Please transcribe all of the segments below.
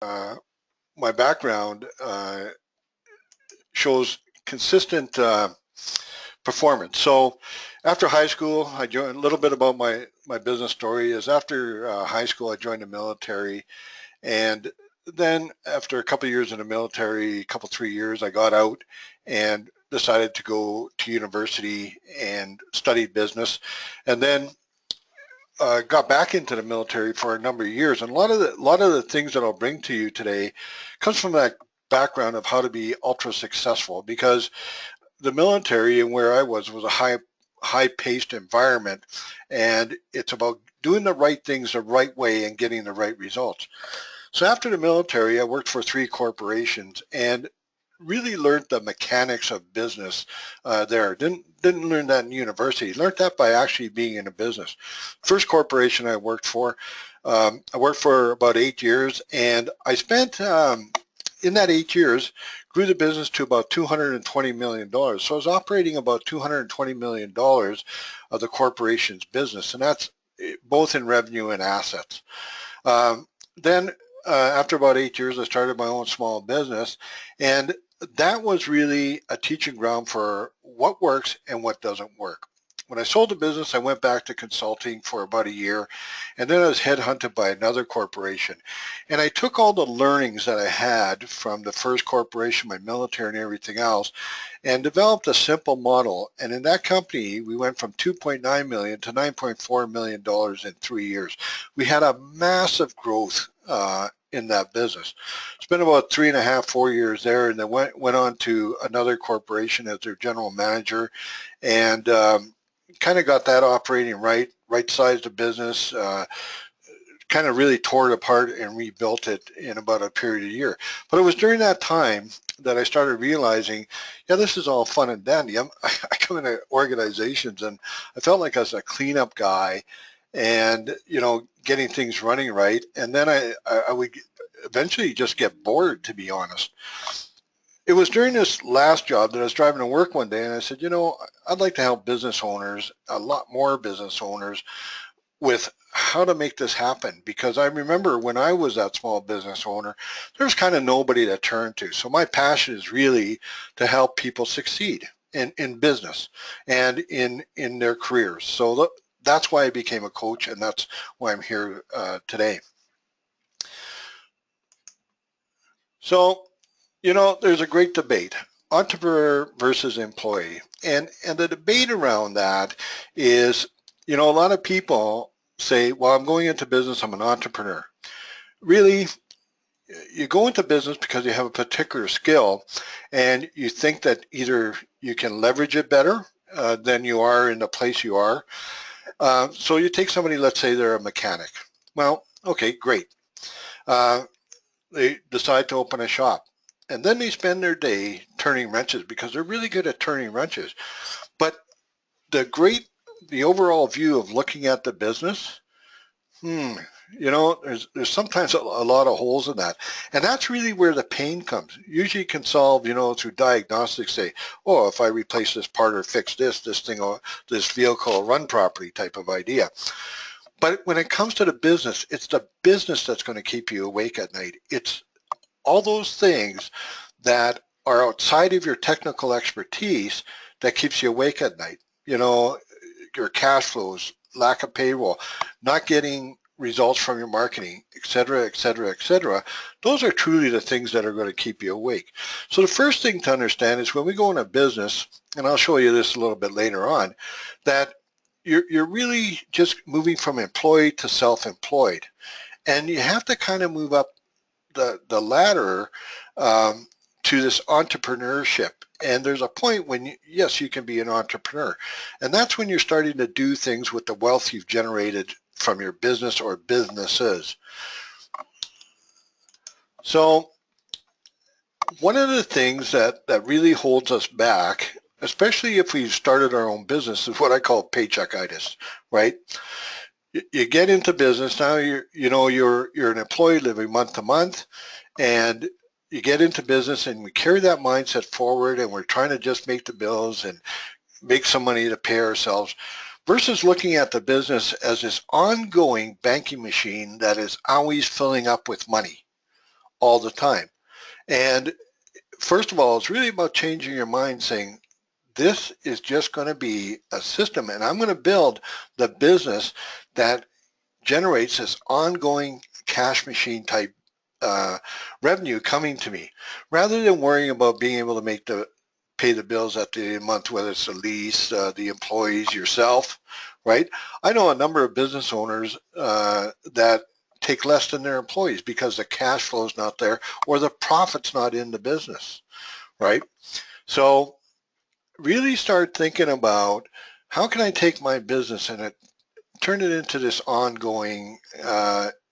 my background shows consistent performance. So after high school, I joined. A little bit about my business story is after high school, I joined the military, and then after a couple of years in the military, a couple 3 years, I got out and decided to go to university and studied business, and then got back into the military for a number of years. And a lot of the things that I'll bring to you today comes from that background of how to be ultra successful, because the military and where I was a high-paced environment, and it's about doing the right things the right way and getting the right results. So after the military, I worked for 3 corporations and really learned the mechanics of business there. Didn't learn that in university. Learned that by actually being in a business. First corporation I worked for about 8 years, and I spent in that 8 years, grew the business to about $220 million. So I was operating about $220 million of the corporation's business, and that's both in revenue and assets. Then after about 8 years, I started my own small business, and that was really a teaching ground for what works and what doesn't work. When I sold the business, I went back to consulting for about a year, and then I was headhunted by another corporation. And I took all the learnings that I had from the first corporation, my military and everything else, and developed a simple model. And in that company, we went from 2.9 million to $9.4 million in 3 years. We had a massive growth in that business. Spent about 3.5, 4 years there, and then went on to another corporation as their general manager, and kind of got that operating right-sized the business, kind of really tore it apart and rebuilt it in about a period of a year. But it was during that time that I started realizing, yeah, this is all fun and dandy. I come into organizations and I felt like I was a cleanup guy, and getting things running right. And then I would eventually just get bored, to be honest. It was during this last job that I was driving to work one day, and I said, I'd like to help business owners, a lot more business owners, with how to make this happen. Because I remember when I was that small business owner, there was kind of nobody to turn to. So my passion is really to help people succeed in business and in their careers. So that's why I became a coach, and that's why I'm here today. So, there's a great debate, entrepreneur versus employee. And the debate around that is, a lot of people say, well, I'm going into business, I'm an entrepreneur. Really, you go into business because you have a particular skill, and you think that either you can leverage it better than you are in the place you are. So you take somebody, let's say they're a mechanic. Well, okay, great. They decide to open a shop, and then they spend their day turning wrenches because they're really good at turning wrenches. But the overall view of looking at the business, there's sometimes a lot of holes in that. And that's really where the pain comes. Usually you can solve, through diagnostics, say, oh, if I replace this part or fix this vehicle will run properly type of idea. But when it comes to the business, it's the business that's going to keep you awake at night. It's all those things that are outside of your technical expertise that keeps you awake at night. Your cash flows, lack of payroll, not getting results from your marketing, et cetera, et cetera, et cetera. Those are truly the things that are going to keep you awake. So the first thing to understand is when we go into business, and I'll show you this a little bit later on, that you're really just moving from employed to self-employed. And you have to kind of move up the ladder to this entrepreneurship. And there's a point when, yes, you can be an entrepreneur. And that's when you're starting to do things with the wealth you've generated from your business or businesses. So one of the things that really holds us back, especially if we've started our own business, is what I call paycheckitis, right? You get into business now. You're an employee living month to month, and you get into business, and we carry that mindset forward, and we're trying to just make the bills and make some money to pay ourselves, versus looking at the business as this ongoing banking machine that is always filling up with money, all the time. And first of all, it's really about changing your mind, saying, this is just going to be a system, and I'm going to build the business that generates this ongoing cash machine type revenue coming to me, rather than worrying about being able to pay the bills at the end of the month, whether it's the lease, the employees, yourself, right? I know a number of business owners that take less than their employees because the cash flow is not there or the profit's not in the business, right? So really start thinking about, how can I take my business and turn it into this ongoing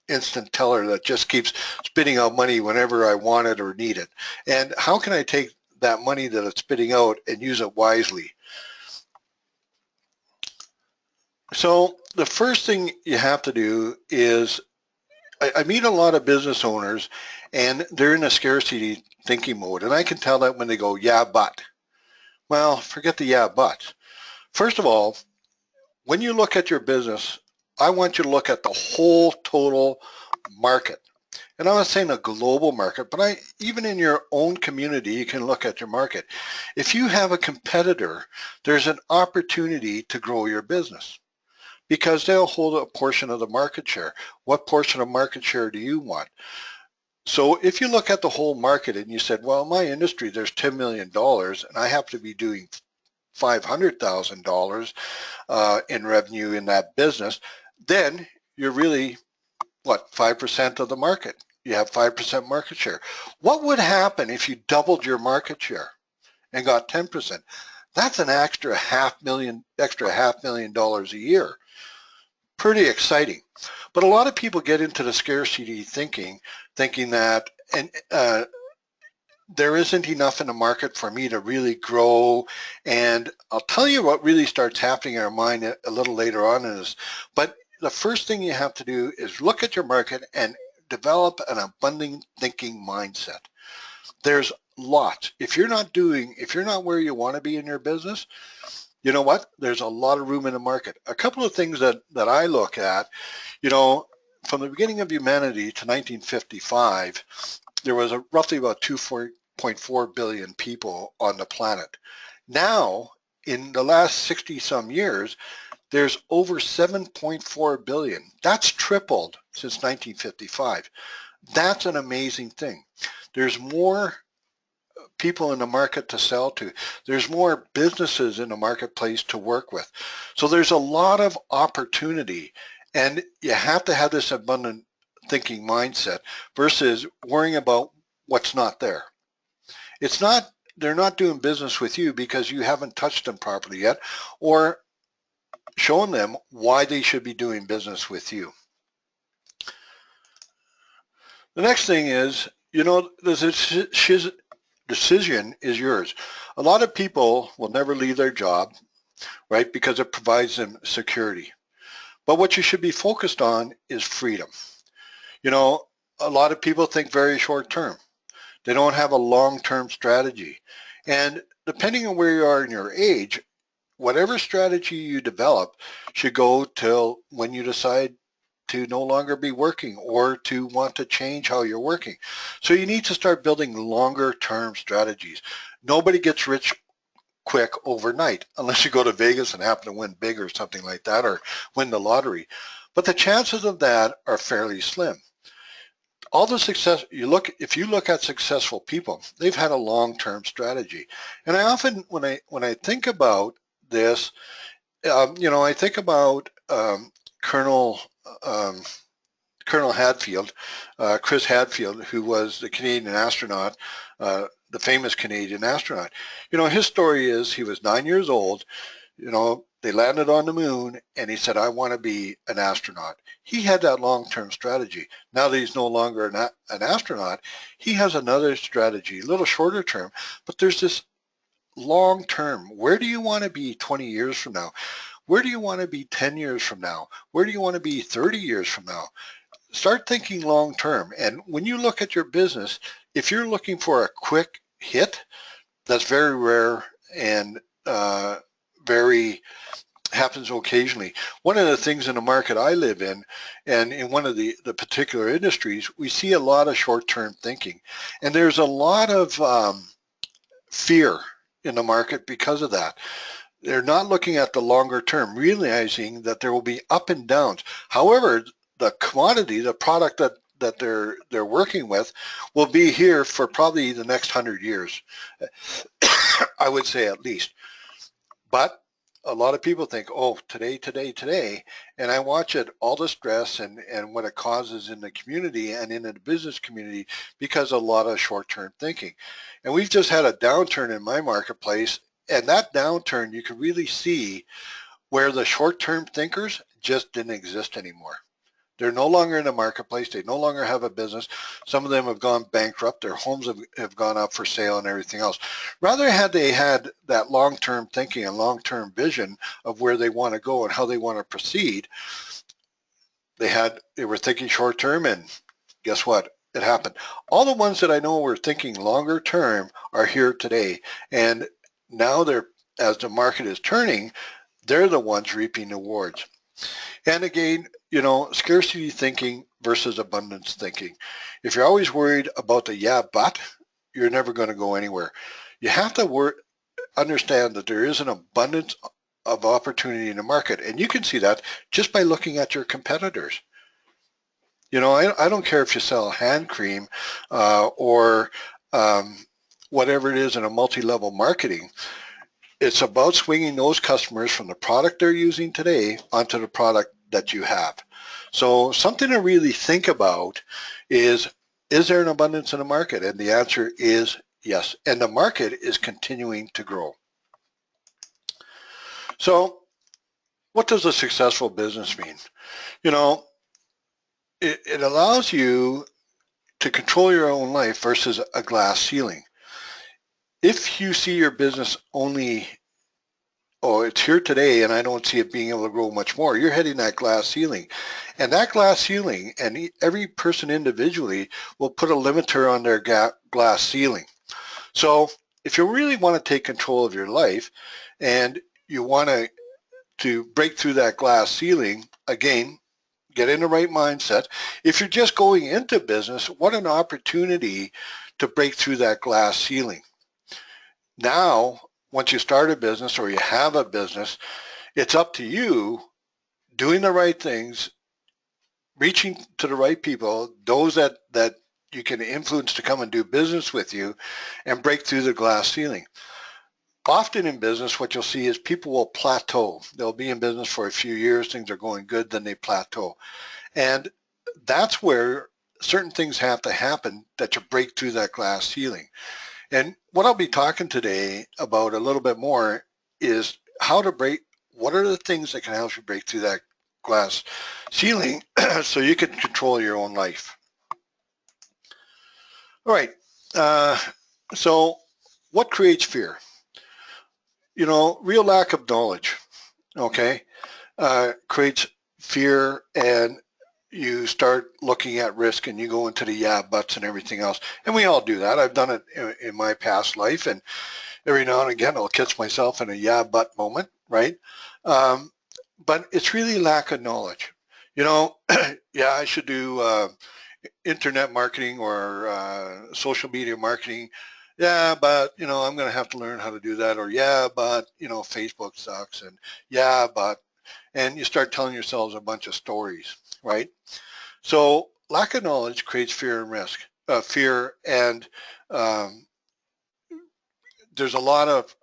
instant teller that just keeps spitting out money whenever I want it or need it? And how can I take that money that it's spitting out and use it wisely? So the first thing you have to do is, I meet a lot of business owners and they're in a scarcity thinking mode, and I can tell that when they go, yeah, but. Well, forget the yeah, but. First of all, when you look at your business, I want you to look at the whole total market. And I'm not saying a global market, but even in your own community, you can look at your market. If you have a competitor, there's an opportunity to grow your business because they'll hold a portion of the market share. What portion of market share do you want? So if you look at the whole market and you said, well, in my industry, there's $10 million and I have to be doing $500,000 in revenue in that business, then you're really, what, 5% of the market. You have 5% market share. What would happen if you doubled your market share and got 10%? That's an extra half million dollars a year. Pretty exciting. But a lot of people get into the scarcity thinking that, and there isn't enough in the market for me to really grow. And I'll tell you what really starts happening in our mind a little later on is, but the first thing you have to do is look at your market and develop an abundant thinking mindset. There's lots. If you're not where you want to be in your business, you know what? There's a lot of room in the market. A couple of things that I look at, from the beginning of humanity to 1955, there was roughly about 2.4 billion people on the planet. Now, in the last 60 some years, there's over 7.4 billion. That's tripled since 1955. That's an amazing thing. There's more people in the market to sell to. There's more businesses in the marketplace to work with. So there's a lot of opportunity, and you have to have this abundant thinking mindset versus worrying about what's not there. They're not doing business with you because you haven't touched them properly yet or shown them why they should be doing business with you. The next thing is, the decision is yours. A lot of people will never leave their job, right, because it provides them security. But what you should be focused on is freedom. A lot of people think very short term. They don't have a long-term strategy. And depending on where you are in your age, whatever strategy you develop should go till when you decide to no longer be working or to want to change how you're working. So you need to start building longer term strategies. Nobody gets rich quick overnight unless you go to Vegas and happen to win big or something like that, or win the lottery. But the chances of that are fairly slim. All the success, if you look at successful people, they've had a long-term strategy. And I often, when I think about this, I think about Colonel Hadfield, Chris Hadfield, who was the Canadian astronaut, the famous Canadian astronaut. His story is he was 9 years old. They landed on the moon, and he said, I want to be an astronaut. He had that long-term strategy. Now that he's no longer an astronaut, he has another strategy, a little shorter term, but there's this long-term. Where do you want to be 20 years from now? Where do you want to be 10 years from now? Where do you want to be 30 years from now? Start thinking long-term. And when you look at your business, if you're looking for a quick hit, that's very rare and very happens occasionally. One of the things in the market I live in, and in one of the particular industries, we see a lot of short-term thinking. And there's a lot of fear in the market because of that. They're not looking at the longer term, realizing that there will be up and downs. However, the commodity, the product that they're working with will be here for probably the next 100 years, I would say at least. But a lot of people think, oh, today, today, today, and I watch it, all the stress and what it causes in the community and in the business community because of a lot of short-term thinking. And we've just had a downturn in my marketplace, and that downturn, you can really see where the short-term thinkers just didn't exist anymore. They're no longer in the marketplace. They no longer have a business. Some of them have gone bankrupt. Their homes have gone up for sale and everything else. Rather, had they had that long-term thinking and long-term vision of where they want to go and how they want to proceed, they were thinking short-term, and guess what? It happened. All the ones that I know were thinking longer term are here today, and now as the market is turning, they're the ones reaping the rewards. And again, scarcity thinking versus abundance thinking. If you're always worried about the yeah, but, you're never going to go anywhere. You have to understand that there is an abundance of opportunity in the market. And you can see that just by looking at your competitors. I don't care if you sell hand cream or whatever it is in a multi-level marketing. It's about swinging those customers from the product they're using today onto the product that you have. So something to really think about is there an abundance in the market? And the answer is yes. And the market is continuing to grow. So what does a successful business mean? It allows you to control your own life versus a glass ceiling. If you see your business only, oh, it's here today and I don't see it being able to grow much more, you're hitting that glass ceiling. And that glass ceiling, and every person individually will put a limiter on their glass ceiling. So if you really want to take control of your life and you want to break through that glass ceiling, again, get in the right mindset. If you're just going into business, what an opportunity to break through that glass ceiling. Now, once you start a business or you have a business, it's up to you doing the right things, reaching to the right people, those that you can influence to come and do business with you and break through the glass ceiling. Often in business, what you'll see is people will plateau. They'll be in business for a few years, things are going good, then they plateau. And that's where certain things have to happen that you break through that glass ceiling. And what I'll be talking today about a little bit more is what are the things that can help you break through that glass ceiling so you can control your own life. All right, so what creates fear? Real lack of knowledge, okay, creates fear, and you start looking at risk and you go into the yeah, buts and everything else. And we all do that. I've done it in my past life, and every now and again I'll catch myself in a yeah, but moment, right? But it's really lack of knowledge. Yeah, I should do internet marketing or social media marketing. Yeah, but, I'm going to have to learn how to do that. Or, yeah, but, Facebook sucks. And yeah, but, and you start telling yourselves a bunch of stories, right? So lack of knowledge creates fear and risk, and there's a lot of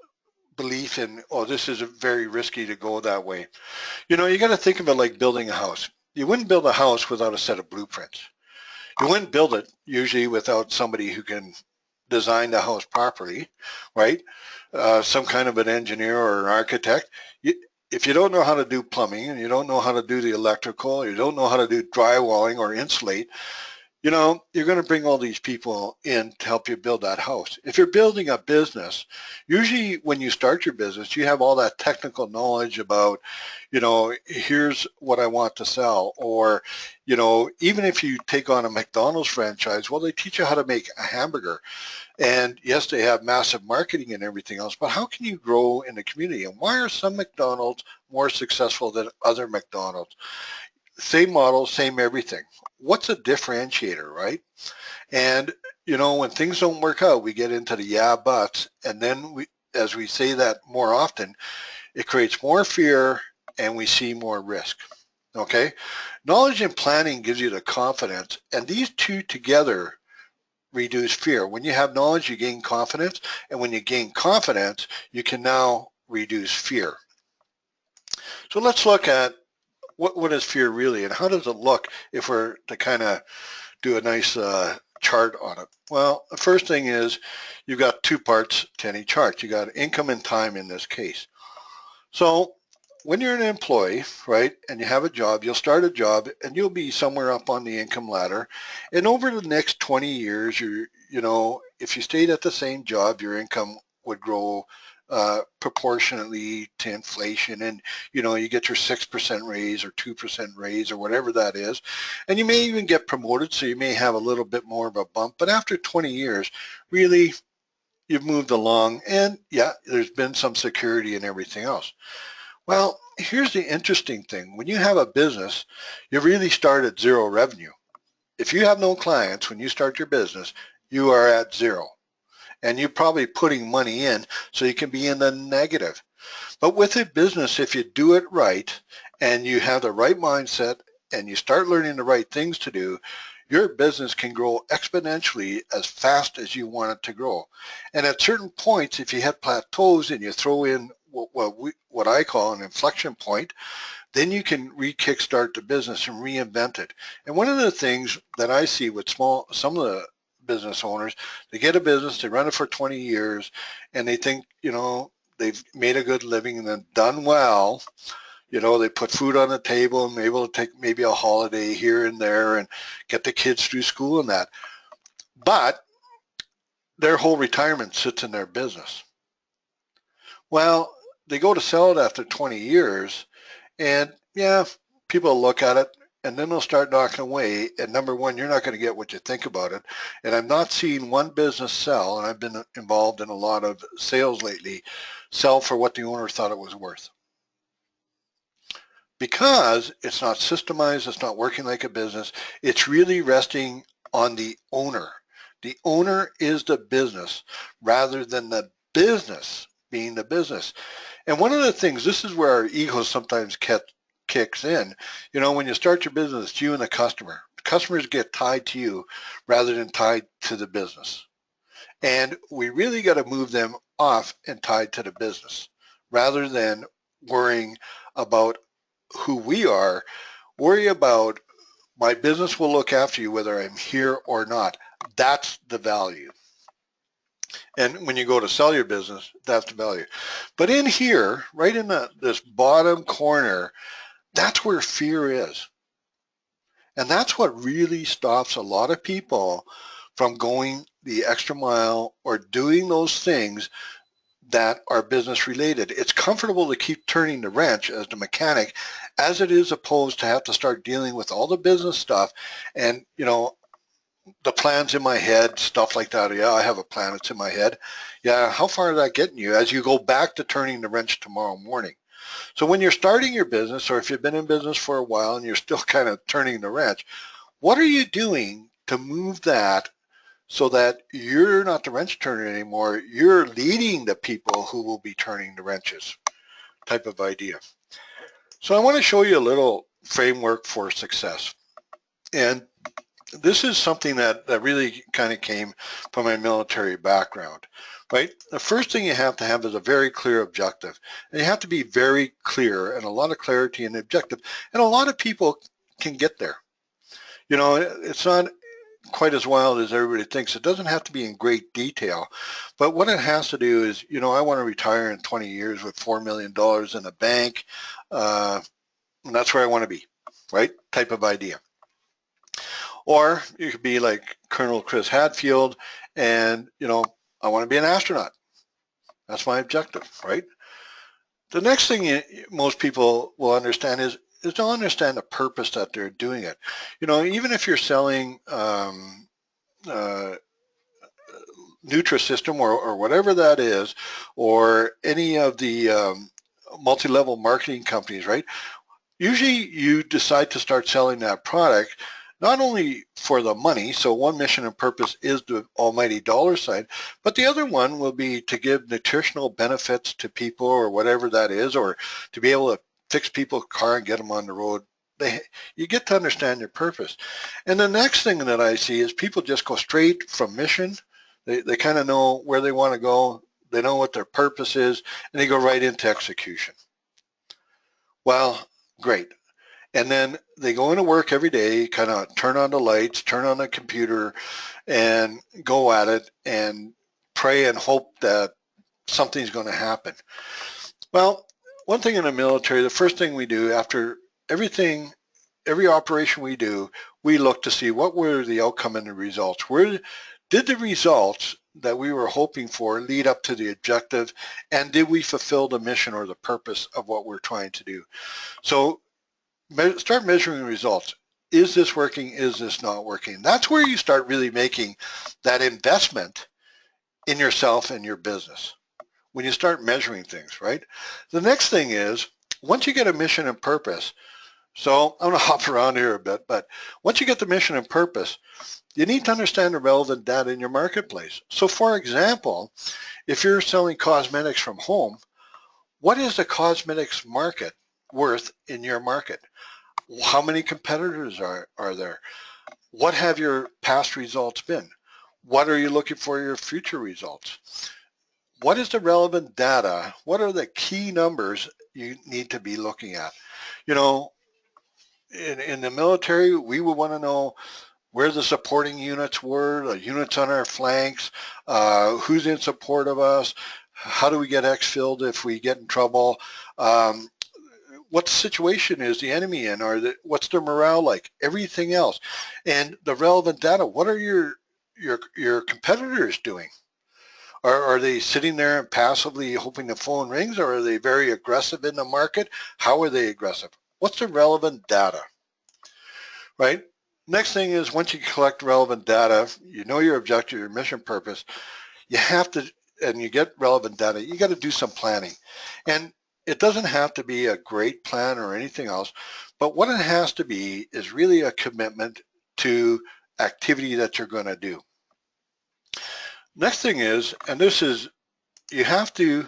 belief in, oh, this is very risky to go that way. You got to think of it like building a house. You wouldn't build a house without a set of blueprints. You wouldn't build it usually without somebody who can design the house properly, right? Some kind of an engineer or an architect. If you don't know how to do plumbing and you don't know how to do the electrical, you don't know how to do drywalling or insulate, you're going to bring all these people in to help you build that house. If you're building a business, usually when you start your business, you have all that technical knowledge about, here's what I want to sell. Or, even if you take on a McDonald's franchise, well, they teach you how to make a hamburger. And yes, they have massive marketing and everything else, but how can you grow in the community? And why are some McDonald's more successful than other McDonald's? Same model, same everything. What's a differentiator, right? And, when things don't work out, we get into the yeah, buts. And then as we say that more often, it creates more fear and we see more risk. Okay? Knowledge and planning gives you the confidence, and these two together reduce fear. When you have knowledge, you gain confidence, and when you gain confidence, you can now reduce fear. So let's look at what is fear really, and how does it look if we're to kind of do a nice chart on it. Well, the first thing is you've got two parts to any chart. You got income and time in this case. So when you're an employee, right, and you have a job, you'll start a job and you'll be somewhere up on the income ladder. And over the next 20 years, if you stayed at the same job, your income would grow proportionately to inflation, and you get your 6% raise or 2% raise or whatever that is, and you may even get promoted, so you may have a little bit more of a bump. But after 20 years, really, you've moved along, and yeah, there's been some security and everything else. Well, here's the interesting thing. When you have a business, you really start at zero revenue. If you have no clients when you start your business, you are at zero. And you're probably putting money in so you can be in the negative. But with a business, if you do it right and you have the right mindset and you start learning the right things to do, your business can grow exponentially as fast as you want it to grow. And at certain points, if you hit plateaus and you throw in what I call an inflection point, then you can re-kickstart the business and reinvent it. And one of the things that I see with some of the business owners, they get a business, they run it for 20 years, and they think, they've made a good living and then done well. They put food on the table and able to take maybe a holiday here and there and get the kids through school and that. But their whole retirement sits in their business. Well, they go to sell it after 20 years, and yeah, people look at it, and then they'll start knocking away. And number one, you're not going to get what you think about it. And I've not seen one business sell, and I've been involved in a lot of sales lately, sell for what the owner thought it was worth. Because it's not systemized, it's not working like a business, it's really resting on the owner. The owner is the business rather than the business being the business. And one of the things, this is where our ego sometimes kicks in. When you start your business, it's you and the customer. Customers get tied to you rather than tied to the business. And we really got to move them off and tied to the business rather than worrying about who we are. Worry about my business will look after you whether I'm here or not. That's the value. And when you go to sell your business, that's the value. But in here, right in this bottom corner, that's where fear is. And that's what really stops a lot of people from going the extra mile or doing those things that are business related. It's comfortable to keep turning the wrench as the mechanic as it is opposed to have to start dealing with all the business stuff and, the plans in my head, stuff like that. Yeah, I have a plan. It's in my head. Yeah, how far is that getting you as you go back to turning the wrench tomorrow morning? So when you're starting your business, or if you've been in business for a while and you're still kind of turning the wrench, what are you doing to move that so that you're not the wrench turner anymore? You're leading the people who will be turning the wrenches type of idea. So I want to show you a little framework for success. And this is something that really kind of came from my military background, right? The first thing you have to have is a very clear objective. And you have to be very clear and a lot of clarity in the objective. And a lot of people can get there. It's not quite as wild as everybody thinks. It doesn't have to be in great detail, but what it has to do is, I want to retire in 20 years with $4 million in the bank. And that's where I want to be, right? Type of idea. Or you could be like Colonel Chris Hadfield and, I want to be an astronaut. That's my objective, right? The next thing most people will understand is to understand the purpose that they're doing it. Even if you're selling uh, Nutrisystem or whatever that is, or any of the multi-level marketing companies, right? Usually you decide to start selling that product not only for the money, so one mission and purpose is the almighty dollar sign, but the other one will be to give nutritional benefits to people or whatever that is, or to be able to fix people's car and get them on the road. You get to understand your purpose. And the next thing that I see is people just go straight from mission. They kind of know where they want to go. They know what their purpose is, and they go right into execution. Well, great. And then they go into work every day, kind of turn on the lights, turn on the computer, and go at it and pray and hope that something's going to happen. Well, one thing in the military, the first thing we do after every operation we do, we look to see what were the outcome and the results. Where did the results that we were hoping for lead up to the objective, and did we fulfill the mission or the purpose of what we're trying to do? So start measuring the results. Is this working? Is this not working? That's where you start really making that investment in yourself and your business, when you start measuring things, right? The next thing is, once you get a mission and purpose, so I'm going to hop around here a bit, but once you get the mission and purpose, you need to understand the relevant data in your marketplace. So for example, if you're selling cosmetics from home, what is the cosmetics market worth in your market? How many competitors are there? What have your past results been? What are you looking for your future results? What is the relevant data? What are the key numbers you need to be looking at? In the military, we would want to know where the supporting units were, the units on our flanks, who's in support of us, how do we get exfilled if we get in trouble, what the situation is the enemy in, or what's their morale like, everything else. And the relevant data, what are your competitors doing? Are they sitting there and passively hoping the phone rings, or are they very aggressive in the market? How are they aggressive? What's the relevant data, right? Next thing is, once you collect relevant data, you know your objective, your mission purpose, you have to, and you get relevant data, you got to do some planning. And it doesn't have to be a great plan or anything else, but what it has to be is really a commitment to activity that you're going to do. Next thing is, and this is, you have to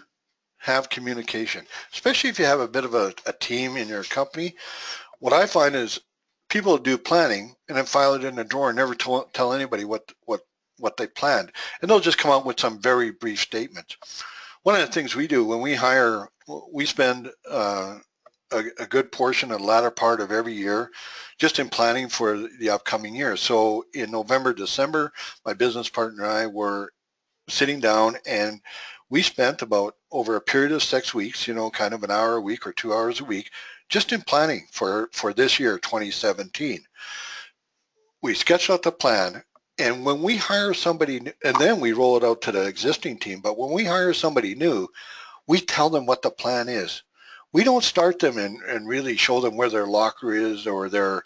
have communication, especially if you have a bit of a team in your company. What I find is people do planning and then file it in a drawer and never tell anybody what they planned. And they'll just come out with some very brief statements. One of the things we do when we hire, we spend a good portion of the latter part of every year just in planning for the upcoming year. So in November, December, my business partner and I were sitting down, and we spent about over a period of 6 weeks, kind of an hour a week or 2 hours a week, just in planning for this year, 2017. We sketched out the plan, and when we hire somebody, and then we roll it out to the existing team, but when we hire somebody new, we tell them what the plan is. We don't start them and really show them where their locker is or their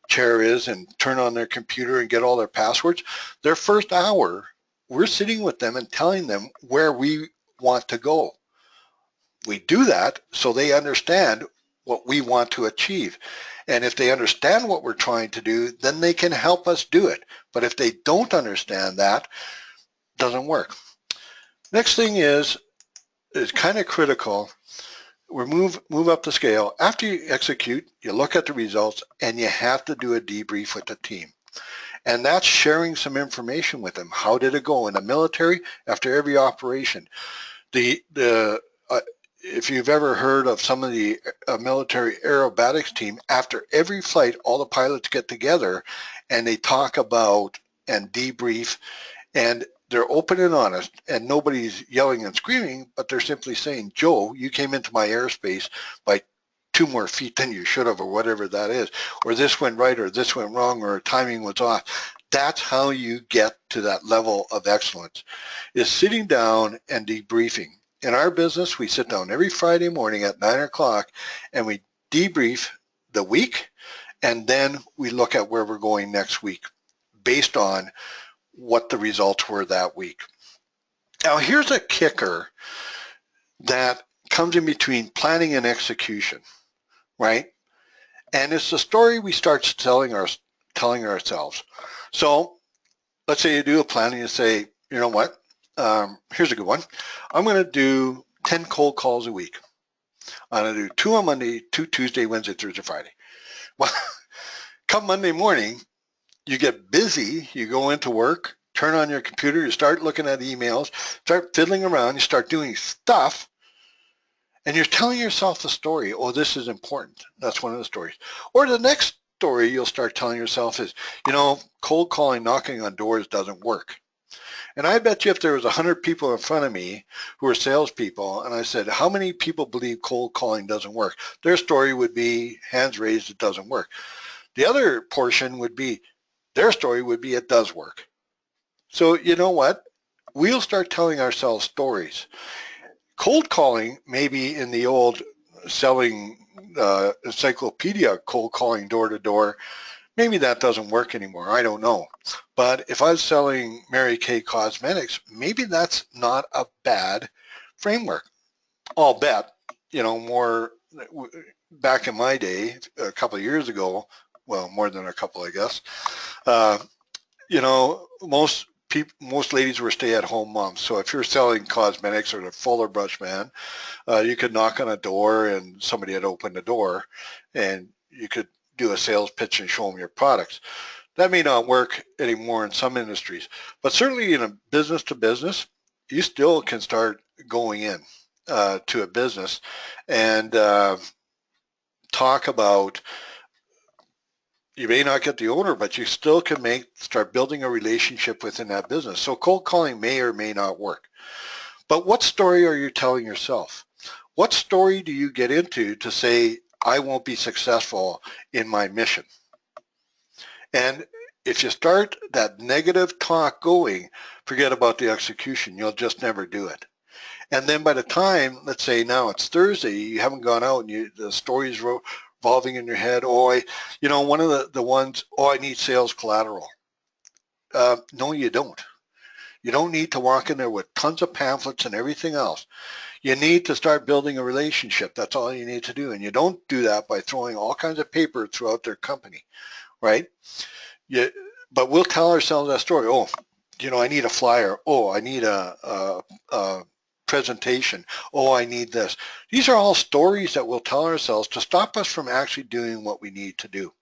chair is and turn on their computer and get all their passwords. Their first hour, we're sitting with them and telling them where we want to go. We do that so they understand what we want to achieve. And if they understand what we're trying to do, then they can help us do it. But if they don't understand that, it doesn't work. Next thing is kind of critical. We move up the scale. After you execute, you look at the results, and you have to do a debrief with the team. And that's sharing some information with them. How did it go in the military after every operation? If you've ever heard of some of the military aerobatics team, after every flight, all the pilots get together and they talk about and debrief, and they're open and honest, and nobody's yelling and screaming, but they're simply saying, Joe, you came into my airspace by 2 more feet than you should have, or whatever that is, or this went right, or this went wrong, or timing was off. That's how you get to that level of excellence, is sitting down and debriefing. In our business, we sit down every Friday morning at 9 o'clock and we debrief the week, and then we look at where we're going next week based on what the results were that week. Now, here's a kicker that comes in between planning and execution, right? And it's the story we start telling ourselves. So let's say you do a plan and you say, you know what, here's a good one. I'm going to do 10 cold calls a week. I'm going to do 2 on Monday, 2 Tuesday, Wednesday, Thursday, Friday. Well, come Monday morning, you get busy, you go into work, turn on your computer, you start looking at emails, start fiddling around, you start doing stuff, and you're telling yourself the story, oh, this is important. That's one of the stories. Or the next story you'll start telling yourself is, you know, cold calling, knocking on doors doesn't work. And I bet you if there was 100 people in front of me who are salespeople, and I said, how many people believe cold calling doesn't work? Their story would be, hands raised, it doesn't work. The other portion would be, their story would be, it does work. So you know what? We'll start telling ourselves stories. Cold calling, maybe in the old selling encyclopedia cold calling door to door, maybe that doesn't work anymore. I don't know. But if I was selling Mary Kay Cosmetics, maybe that's not a bad framework. I'll bet, you know, more back in my day, a couple of years ago, well, more than a couple, I guess, you know, most ladies were stay-at-home moms. So if you're selling cosmetics or the Fuller Brush Man, you could knock on a door and somebody had opened the door, and you could do a sales pitch and show them your products. That may not work anymore in some industries, but certainly in a business to business, you still can start going in to a business and talk about, you may not get the owner, but you still can start building a relationship within that business. So cold calling may or may not work. But what story are you telling yourself? What story do you get into to say, I won't be successful in my mission? And if you start that negative talk going, forget about the execution. You'll just never do it. And then by the time, let's say now it's Thursday, you haven't gone out and the story's revolving in your head. Oh, one of the ones, oh, I need sales collateral. No, you don't. You don't need to walk in there with tons of pamphlets and everything else. You need to start building a relationship. That's all you need to do. And you don't do that by throwing all kinds of paper throughout their company, right? But we'll tell ourselves that story. Oh, I need a flyer. Oh, I need a presentation. Oh, I need this. These are all stories that we'll tell ourselves to stop us from actually doing what we need to do.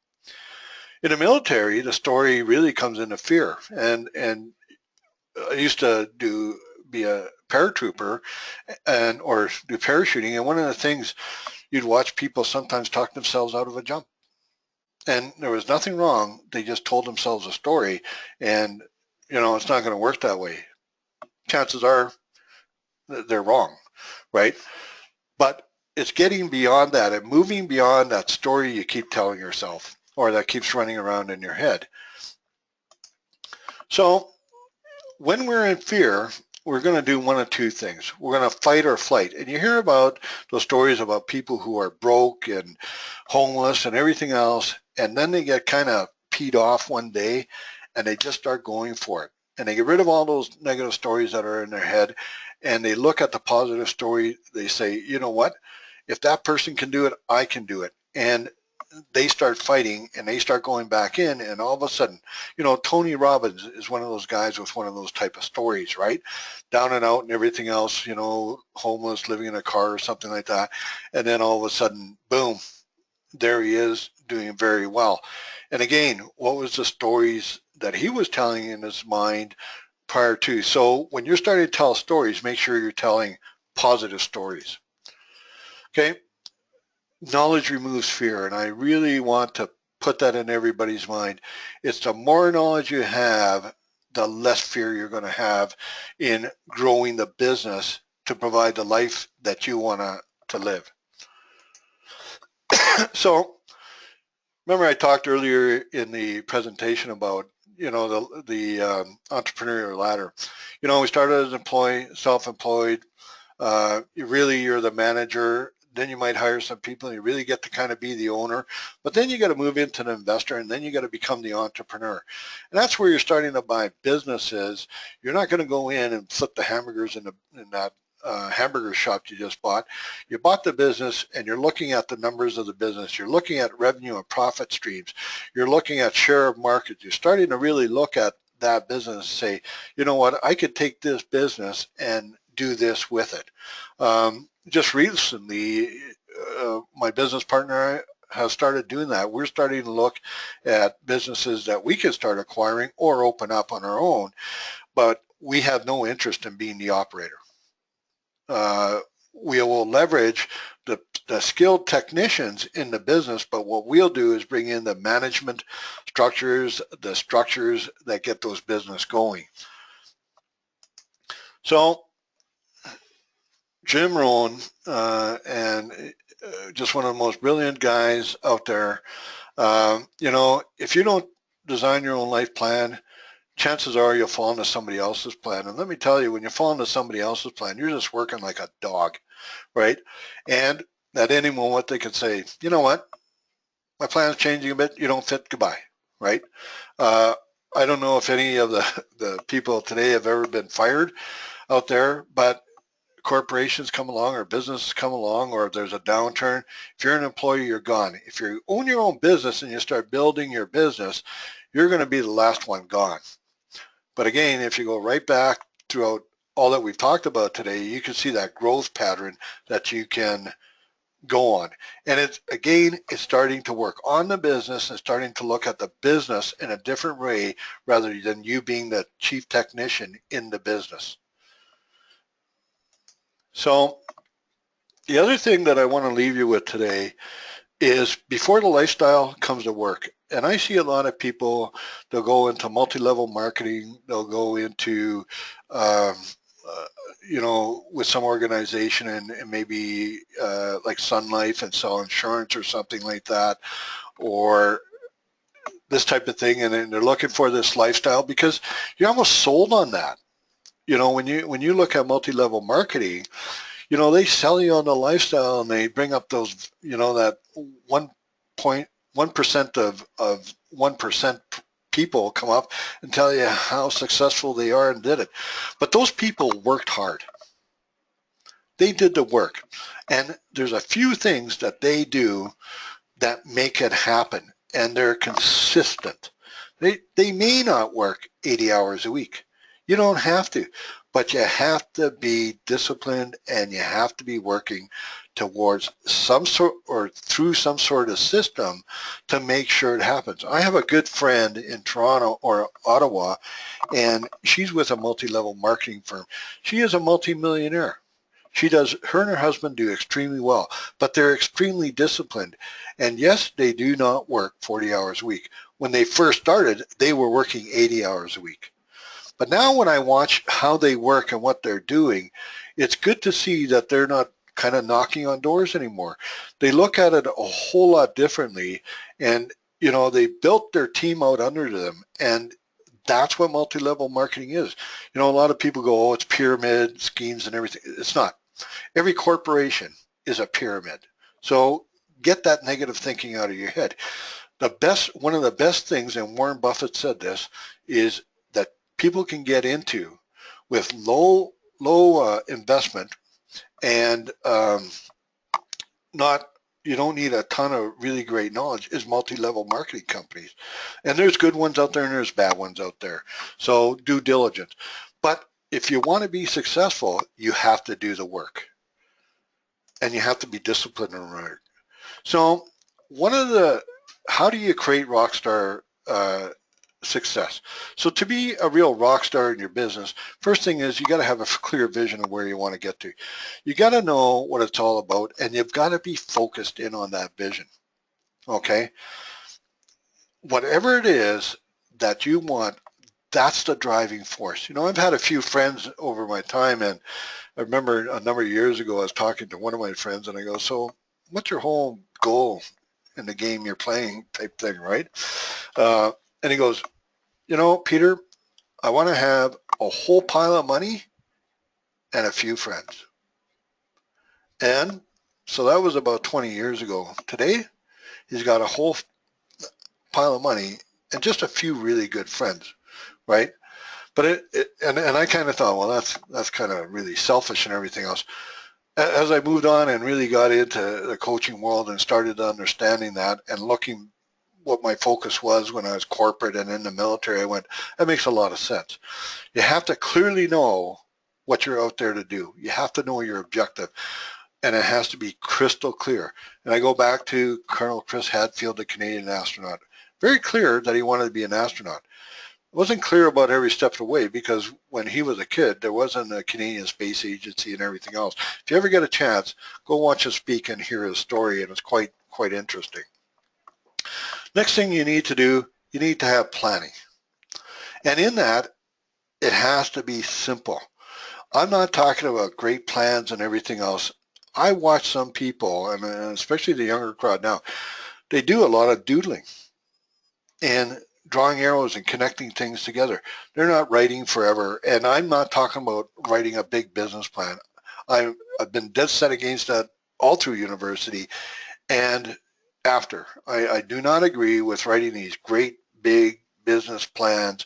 In the military, the story really comes into fear. And I used to be a paratrooper or do parachuting, and one of the things you'd watch people sometimes talk themselves out of a jump. And there was nothing wrong. They just told themselves a story, and it's not going to work that way. Chances are they're wrong, right? But it's getting beyond that and moving beyond that story you keep telling yourself or that keeps running around in your head. So when we're in fear, we're going to do one of two things. We're going to fight or flight. And you hear about those stories about people who are broke and homeless and everything else, and then they get kind of peed off one day and they just start going for it. And they get rid of all those negative stories that are in their head, and they look at the positive story. They say, you know what? If that person can do it, I can do it. And they start fighting and they start going back in, and all of a sudden, Tony Robbins is one of those guys with one of those type of stories, right? Down and out and everything else, homeless, living in a car or something like that. And then all of a sudden, boom, there he is doing very well. And again, what was the stories that he was telling in his mind prior to? So when you're starting to tell stories, make sure you're telling positive stories. Okay? Knowledge removes fear, and I really want to put that in everybody's mind. It's the more knowledge you have, the less fear you're going to have in growing the business to provide the life that you want to live. So remember I talked earlier in the presentation about, the entrepreneurial ladder. We started as an employee, self-employed. You're the manager. Then you might hire some people and you really get to kind of be the owner. But then you got to move into an investor, and then you got to become the entrepreneur. And that's where you're starting to buy businesses. You're not going to go in and flip the hamburgers in that hamburger shop you just bought. You bought the business and you're looking at the numbers of the business. You're looking at revenue and profit streams. You're looking at share of market. You're starting to really look at that business and say, you know what, I could take this business and do this with it. Just recently, my business partner has started doing that. We're starting to look at businesses that we can start acquiring or open up on our own, but we have no interest in being the operator. We will leverage the skilled technicians in the business, but what we'll do is bring in the management structures, the structures that get those business going. So Jim Rohn, and just one of the most brilliant guys out there. If you don't design your own life plan, chances are you'll fall into somebody else's plan. And let me tell you, when you fall into somebody else's plan, you're just working like a dog, right? And at any moment they could say, you know what, my plan's changing a bit, you don't fit, goodbye, right? I don't know if any of the people today have ever been fired out there, but corporations come along or businesses come along, or if there's a downturn, if you're an employee, you're gone. If you own your own business and you start building your business, you're going to be the last one gone. But again, if you go right back throughout all that we've talked about today, you can see that growth pattern that you can go on. And it's starting to work on the business and starting to look at the business in a different way rather than you being the chief technician in the business. So the other thing that I want to leave you with today is before the lifestyle comes to work. And I see a lot of people, they'll go into multi-level marketing, they'll go into, with some organization and maybe like Sun Life and sell insurance or something like that, or this type of thing, and then they're looking for this lifestyle because you're almost sold on that. When you look at multi-level marketing, they sell you on the lifestyle and they bring up those, that 1% of 1% people come up and tell you how successful they are and did it. But those people worked hard. They did the work. And there's a few things that they do that make it happen, and they're consistent. They may not work 80 hours a week. You don't have to, but you have to be disciplined and you have to be working towards some sort or through some sort of system to make sure it happens. I have a good friend in Toronto or Ottawa, and she's with a multi-level marketing firm. She is a multi-millionaire. Her and her husband do extremely well, but they're extremely disciplined. And yes, they do not work 40 hours a week. When they first started, they were working 80 hours a week. But now when I watch how they work and what they're doing, it's good to see that they're not kind of knocking on doors anymore. They look at it a whole lot differently, and they built their team out under them, and that's what multi-level marketing is. A lot of people go, oh, it's pyramid schemes and everything. It's not. Every corporation is a pyramid. So get that negative thinking out of your head. One of the best things, and Warren Buffett said this, is that people can get into with low investment, and you don't need a ton of really great knowledge, is multi-level marketing companies. And there's good ones out there and there's bad ones out there. So due diligence. But if you want to be successful, you have to do the work. And you have to be disciplined around it. So how do you create rock star success? So to be a real rock star in your business, first thing is you got to have a clear vision of where you want to get to. You got to know what it's all about, and you've got to be focused in on that vision. Okay? Whatever it is that you want, that's the driving force. I've had a few friends over my time, and I remember a number of years ago I was talking to one of my friends, and I go, so what's your whole goal in the game you're playing type thing, right? And he goes, you know, Peter, I want to have a whole pile of money and a few friends. And so that was about 20 years ago. Today, he's got a whole pile of money and just a few really good friends, right? But and I kind of thought, well, that's kind of really selfish and everything else. As I moved on and really got into the coaching world and started understanding that and looking what my focus was when I was corporate and in the military, I went, that makes a lot of sense. You have to clearly know what you're out there to do. You have to know your objective, and it has to be crystal clear. And I go back to Colonel Chris Hadfield, the Canadian astronaut. Very clear that he wanted to be an astronaut. It wasn't clear about every step of the way because when he was a kid, there wasn't a Canadian Space Agency and everything else. If you ever get a chance, go watch him speak and hear his story, and it's quite interesting. Next thing you need to do, you need to have planning. And in that, it has to be simple. I'm not talking about great plans and everything else. I watch some people, and especially the younger crowd now, they do a lot of doodling and drawing arrows and connecting things together. They're not writing forever. And I'm not talking about writing a big business plan. I've been dead set against that all through university and after. I do not agree with writing these great big business plans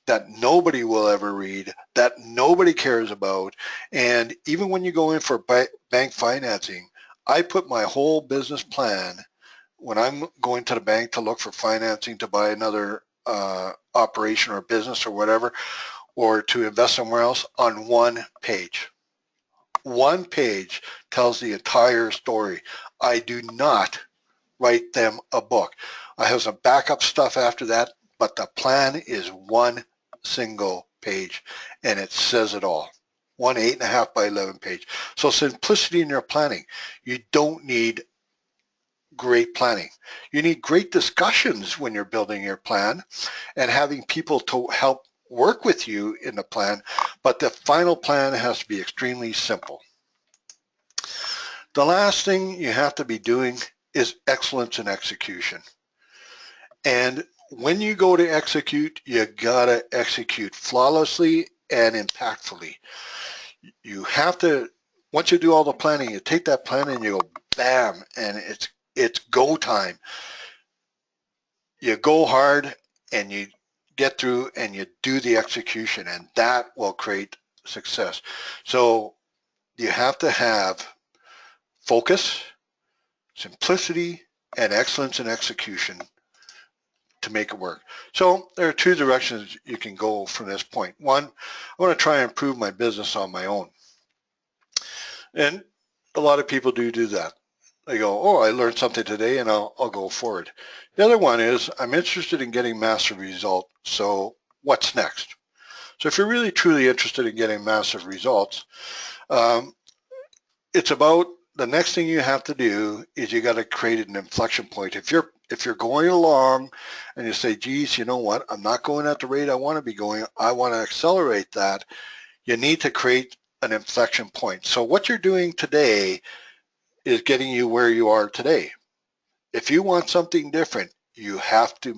that nobody will ever read, that nobody cares about. And even when you go in for bank financing, I put my whole business plan when I'm going to the bank to look for financing to buy another operation or business or whatever, or to invest somewhere else on one page. One page tells the entire story. I do not write them a book. I have some backup stuff after that, but the plan is one single page, and it says it all. One 8.5 by 11 page. So simplicity in your planning. You don't need great planning. You need great discussions when you're building your plan and having people to help work with you in the plan, but the final plan has to be extremely simple. The last thing you have to be doing is excellence in execution. And when you go to execute, you gotta execute flawlessly and impactfully. You have to, once you do all the planning, you take that plan and you go bam, and it's go time. You go hard and you get through and you do the execution, and that will create success. So you have to have focus, simplicity, and excellence in execution to make it work. So there are two directions you can go from this point. One, I want to try and improve my business on my own. And a lot of people do that. They go, oh, I learned something today and I'll go forward. The other one is I'm interested in getting massive results. So what's next? So if you're really truly interested in getting massive results, it's about the next thing you have to do is you got to create an inflection point. If you're going along and you say, geez, you know what, I'm not going at the rate I want to be going, I want to accelerate that, you need to create an inflection point. So what you're doing today is getting you where you are today. If you want something different, you have to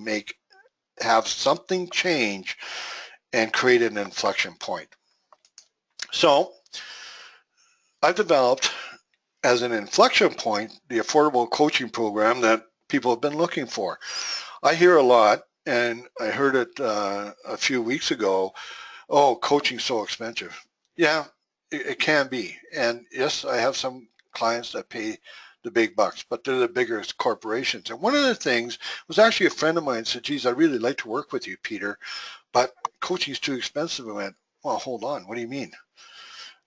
have something change and create an inflection point. So I've developed as an inflection point the affordable coaching program that people have been looking for. I hear a lot, and I heard it a few weeks ago, oh, coaching's so expensive. Yeah, it can be. And yes, I have some clients that pay the big bucks, but they're the biggest corporations. And one of the things was actually a friend of mine said, geez, I'd really like to work with you, Peter, but coaching's too expensive. I went, well, hold on, what do you mean?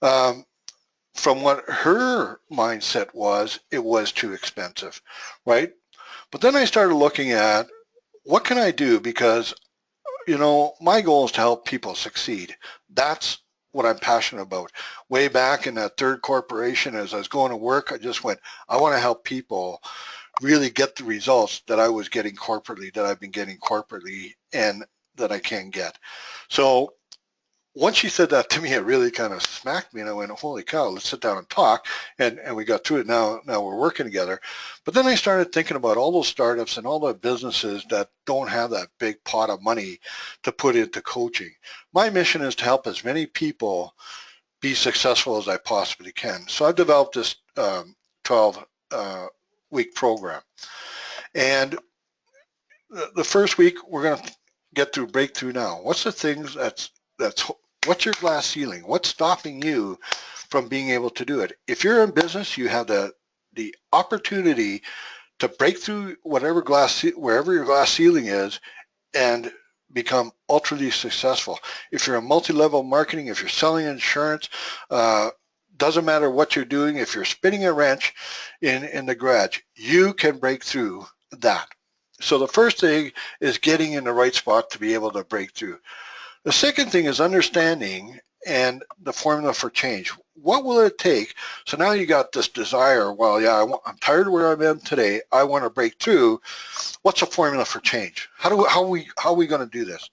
From what her mindset was, it was too expensive, right? But then I started looking at what can I do, because, you know, my goal is to help people succeed. That's what I'm passionate about. Way back in that third corporation, as I was going to work, I just went, I want to help people really get the results that I was getting corporately, that I've been getting corporately, and that I can get. So once she said that to me, it really kind of smacked me, and I went, holy cow, let's sit down and talk. And we got through it. Now we're working together. But then I started thinking about all those startups and all the businesses that don't have that big pot of money to put into coaching. My mission is to help as many people be successful as I possibly can. So I've developed this 12 week program. And the first week, we're going to get through breakthrough now. What's the things what's your glass ceiling? What's stopping you from being able to do it? If you're in business, you have the opportunity to break through wherever your glass ceiling is and become ultra successful. If you're in multi-level marketing, if you're selling insurance, doesn't matter what you're doing, if you're spinning a wrench in the garage, you can break through that. So the first thing is getting in the right spot to be able to break through. The second thing is understanding and the formula for change. What will it take? So now you got this desire, well, yeah, I'm tired of where I'm in today. I want to break through. What's the formula for change? How are we going to do this?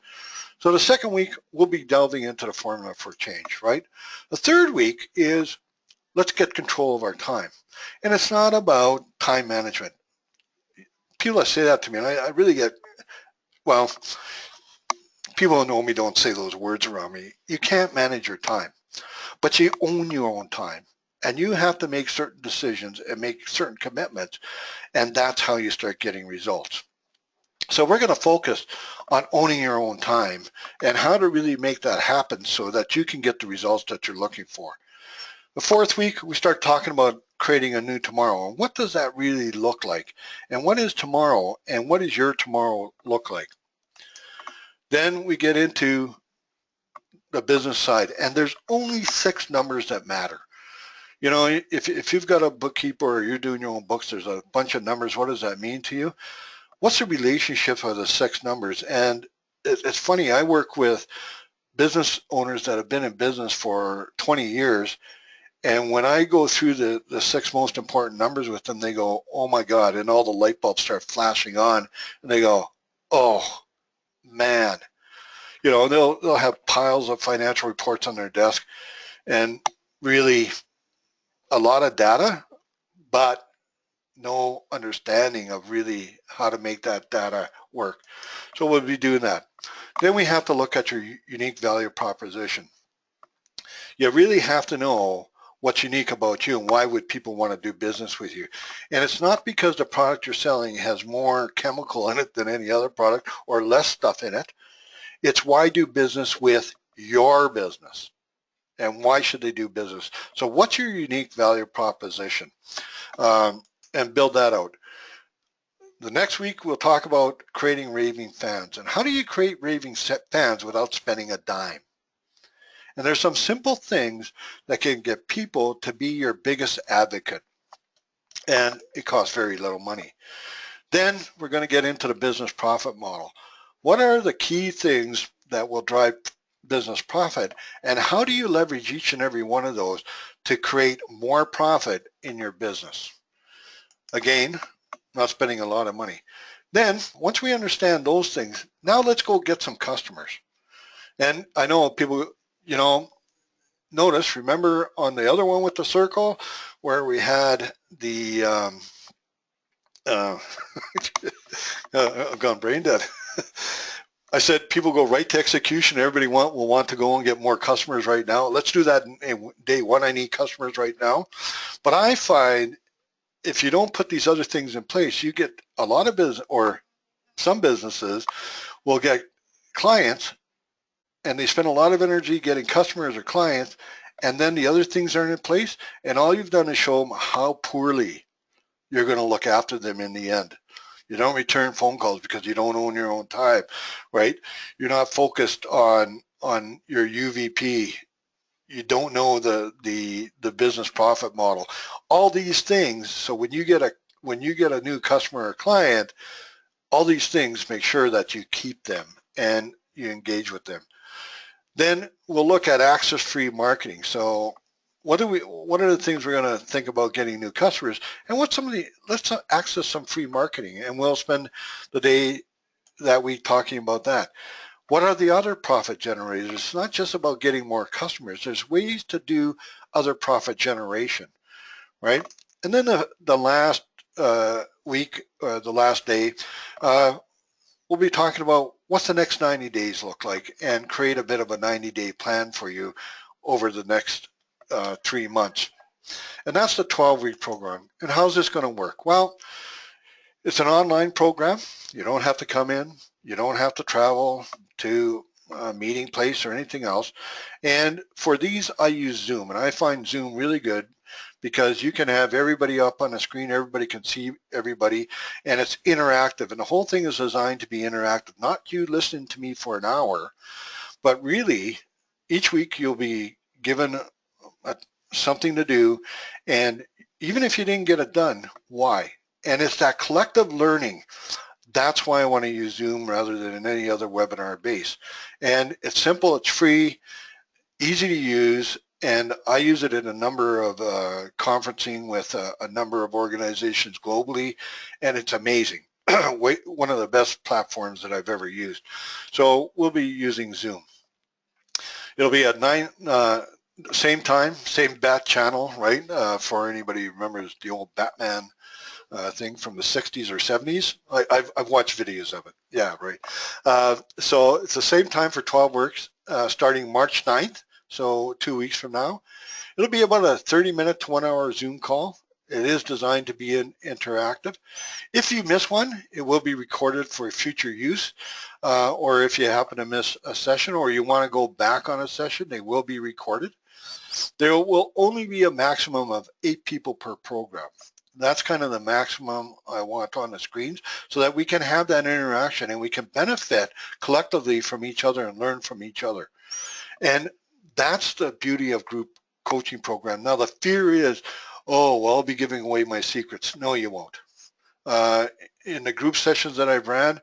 So the second week, we'll be delving into the formula for change, right? The third week is let's get control of our time. And it's not about time management. People that say that to me, and I really get, well, people who know me don't say those words around me. You can't manage your time, but you own your own time. And you have to make certain decisions and make certain commitments, and that's how you start getting results. So we're going to focus on owning your own time and how to really make that happen so that you can get the results that you're looking for. The fourth week, we start talking about creating a new tomorrow. And what does that really look like? And what is tomorrow? And what does your tomorrow look like? Then we get into the business side. And there's only 6 numbers that matter. You know, if you've got a bookkeeper or you're doing your own books, there's a bunch of numbers. What does that mean to you? What's the relationship of the 6 numbers? And it's funny, I work with business owners that have been in business for 20 years. And when I go through the 6 most important numbers with them, they go, oh my God, and all the light bulbs start flashing on. And they go, oh, man. You know, they'll have piles of financial reports on their desk and really a lot of data, but no understanding of really how to make that data work. So we'll be doing that. Then we have to look at your unique value proposition. You really have to know what's unique about you and why would people want to do business with you. And it's not because the product you're selling has more chemical in it than any other product or less stuff in it. It's why do business with your business and why should they do business? So what's your unique value proposition? And build that out. The next week, we'll talk about creating raving fans. And how do you create raving fans without spending a dime? And there's some simple things that can get people to be your biggest advocate. And it costs very little money. Then we're going to get into the business profit model. What are the key things that will drive business profit? And how do you leverage each and every one of those to create more profit in your business? Again, not spending a lot of money. Then, once we understand those things, now let's go get some customers. And I know people, you know, notice, remember on the other one with the circle where we had the, I've gone brain dead. I said people go right to execution. Everybody will want to go and get more customers right now. Let's do that in day one. I need customers right now. But I find if you don't put these other things in place, you get a lot of business, or some businesses will get clients and they spend a lot of energy getting customers or clients, and then the other things aren't in place, and all you've done is show them how poorly you're going to look after them in the end. You don't return phone calls because you don't own your own time, right? You're not focused on your UVP. You don't know the business profit model. All these things. So when you get a new customer or client, all these things make sure that you keep them and you engage with them. Then we'll look at access-free marketing. So what are the things we're going to think about getting new customers, and let's access some free marketing, and we'll spend the day that week talking about that. What are the other profit generators? It's not just about getting more customers. There's ways to do other profit generation, right? And then the last week, the last day, we'll be talking about what's the next 90 days look like and create a bit of a 90-day plan for you over the next 3 months. And that's the 12-week program. And how's this going to work? Well, it's an online program. You don't have to come in. You don't have to travel to a meeting place or anything else. And for these, I use Zoom. And I find Zoom really good because you can have everybody up on the screen. Everybody can see everybody. And it's interactive. And the whole thing is designed to be interactive. Not you listening to me for an hour, but really each week you'll be given something to do. And even if you didn't get it done, why? And it's that collective learning. That's why I want to use Zoom rather than any other webinar base. And it's simple, it's free, easy to use, and I use it in a number of conferencing with a number of organizations globally, and it's amazing. One of the best platforms that I've ever used. So we'll be using Zoom. It'll be at 9, same time, same bat channel, right? For anybody who remembers the old Batman thing from the 60s or 70s. I've watched videos of it. Yeah, right. So it's the same time for 12 weeks, starting March 9th, so 2 weeks from now. It'll be about a 30-minute to 1-hour Zoom call. It is designed to be interactive. If you miss one, it will be recorded for future use, or if you happen to miss a session or you want to go back on a session, they will be recorded. There will only be a maximum of 8 people per program. That's kind of the maximum I want on the screens so that we can have that interaction and we can benefit collectively from each other and learn from each other. And that's the beauty of group coaching program. Now the fear is, oh, well, I'll be giving away my secrets. No, you won't. In the group sessions that I've ran,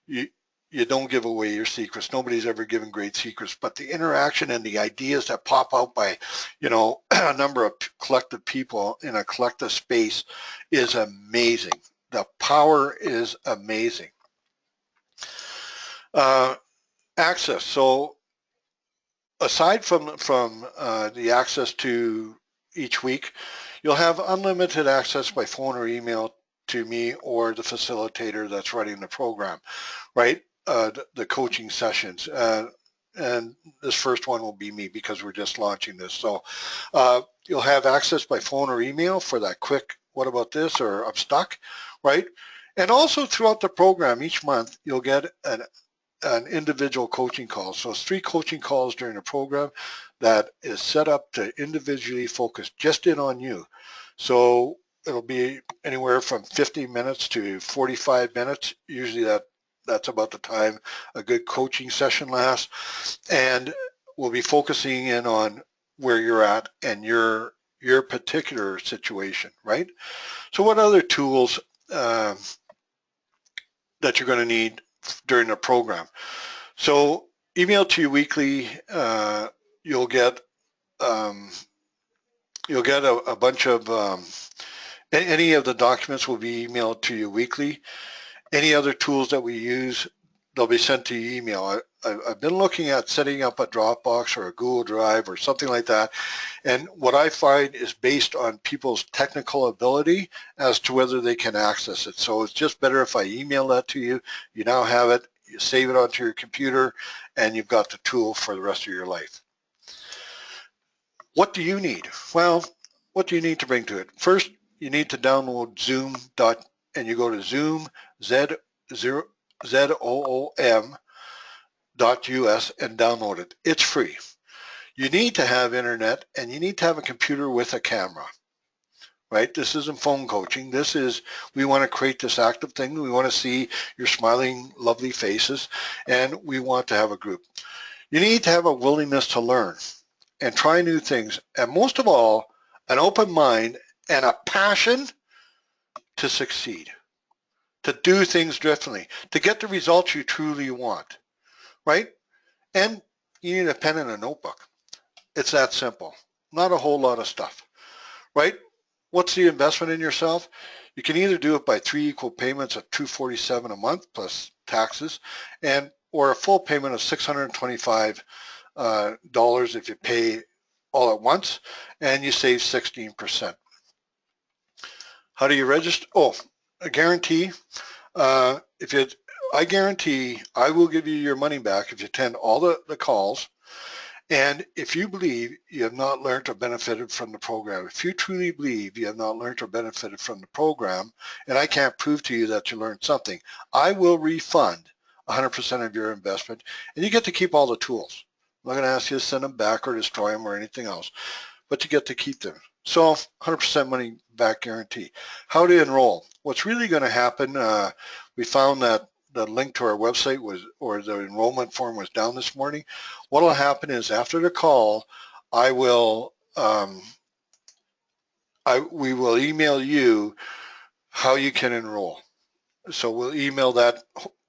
you don't give away your secrets. Nobody's ever given great secrets, but the interaction and the ideas that pop out by, a number of collective people in a collective space is amazing. The power is amazing. Access. So aside from the access to each week, you'll have unlimited access by phone or email to me or the facilitator that's running the program, right? The coaching sessions. And this first one will be me because we're just launching this. So you'll have access by phone or email for that quick, what about this, or I'm stuck, right? And also throughout the program each month, you'll get an individual coaching call. So it's 3 coaching calls during the program that is set up to individually focus just in on you. So it'll be anywhere from 50 minutes to 45 minutes. Usually that's about the time a good coaching session lasts. And we'll be focusing in on where you're at and your particular situation, right? So what other tools that you're going to need during the program? So email to you weekly, you'll get a bunch of any of the documents will be emailed to you weekly. Any other tools that we use, they'll be sent to your email. I've been looking at setting up a Dropbox or a Google Drive or something like that. And what I find is based on people's technical ability as to whether they can access it. So it's just better if I email that to you. You now have it, you save it onto your computer, and you've got the tool for the rest of your life. What do you need? Well, what do you need to bring to it? First, you need to download Zoom. And you go to Zoom, ZOOM.us and download it. It's free. You need to have internet and you need to have a computer with a camera, right? This isn't phone coaching. This is, we want to create this active thing. We want to see your smiling, lovely faces, and we want to have a group. You need to have a willingness to learn and try new things. And most of all, an open mind and a passion to succeed, to do things differently, to get the results you truly want, right? And you need a pen and a notebook. It's that simple. Not a whole lot of stuff, right? What's the investment in yourself? You can either do it by 3 equal payments of $247 a month plus taxes, and or a full payment of $625 if you pay all at once, and you save 16%. How do you register? Oh, a guarantee. I guarantee I will give you your money back if you attend all the calls. And if you believe you have not learned or benefited from the program, if you truly believe you have not learned or benefited from the program, and I can't prove to you that you learned something, I will refund 100% of your investment, and you get to keep all the tools. I'm not going to ask you to send them back or destroy them or anything else, but you get to keep them. So 100% money back guarantee. How to enroll? What's really going to happen, we found that the link to our website was, or the enrollment form was down this morning. What will happen is after the call, we will email you how you can enroll. So we'll email that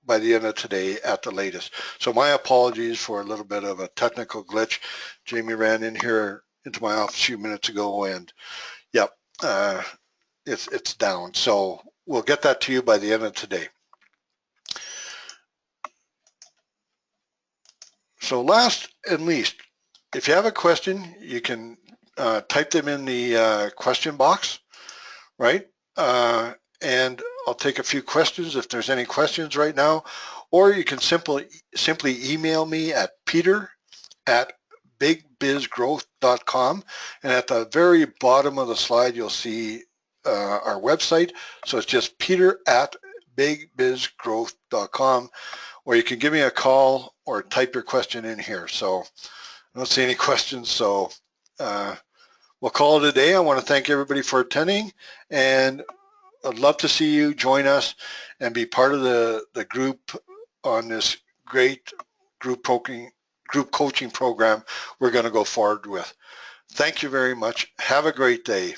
by the end of today at the latest. So my apologies for a little bit of a technical glitch. Jamie ran in here into my office a few minutes ago, and yep, it's down. So we'll get that to you by the end of today. So last and least, if you have a question, you can type them in the question box, right? And I'll take a few questions if there's any questions right now, or you can simply email me at peter@bigbizgrowth.com, and at the very bottom of the slide you'll see our website. So it's just peter@bigbizgrowth.com, or you can give me a call or type your question in here. So I don't see any questions, so we'll call it a day. I want to thank everybody for attending, and I'd love to see you join us and be part of the group on this great group coaching program we're going to go forward with. Thank you very much. Have a great day.